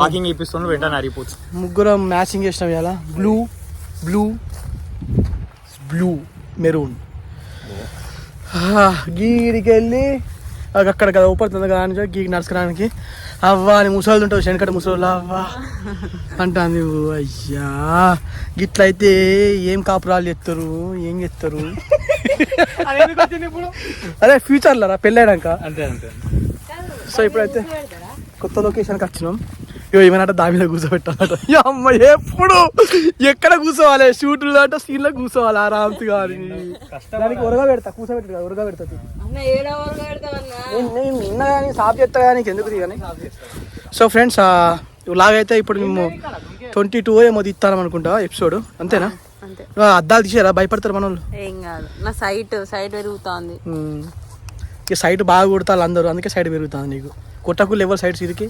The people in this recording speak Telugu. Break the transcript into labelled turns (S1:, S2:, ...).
S1: వాకింగ్ ఇప్పిస్తుంది వెంటనే అరిగిపోతుంది.
S2: ముగ్గురం మ్యాచింగ్ చేసినాం ఇలా బ్లూ బ్లూ బ్లూ మెరూన్. గీడికి వెళ్ళి అక్కడ కదా ఊపడుతుంది కదా అని గీకి నడుచుకోవడానికి అవ్వా అని ముసలు ఉంటుంది శనికట ముసలు అవ్వా అంటాను. అయ్యా గిట్లయితే ఏం కాపురాలు చెప్తారు ఏం చెప్తారు అదే ఫ్యూచర్లో రా పెళ్ళాక.
S1: అంతే అంతే.
S2: సో ఇప్పుడైతే కొత్త లొకేషన్కి వచ్చినాం. ఏమైనా దాని మీద కూర్చోబెట్టాలట. అమ్మ ఎప్పుడు ఎక్కడ కూర్చోవాలి షూట్లు అంటే సీన్లో కూర్చోవాలి ఆరామ్స్ కానీ దానికి ఉరగా పెడతా కూర్చోబెట్టదు కదా ఉరగా పెడతా నిన్న కానీ సాఫ్ చేస్తా కానీ ఎందుకు కానీ. సో ఫ్రెండ్స్ లాగైతే ఇప్పుడు మేము 22 ఏమో తీస్తాం అనుకుంటా ఎపిసోడ్ అంతేనా? అద్దాలు తీసారా భయపడతారు మన వాళ్ళు?
S3: ఏం కాదు నా సైట్ పెరుగుతుంది.
S2: ఇక సైట్ బాగా కొడతారు అందరూ అందుకే సైట్ పెరుగుతుంది నీకు కొట్టకు లెవెల్ సైట్స్ ఇదికి.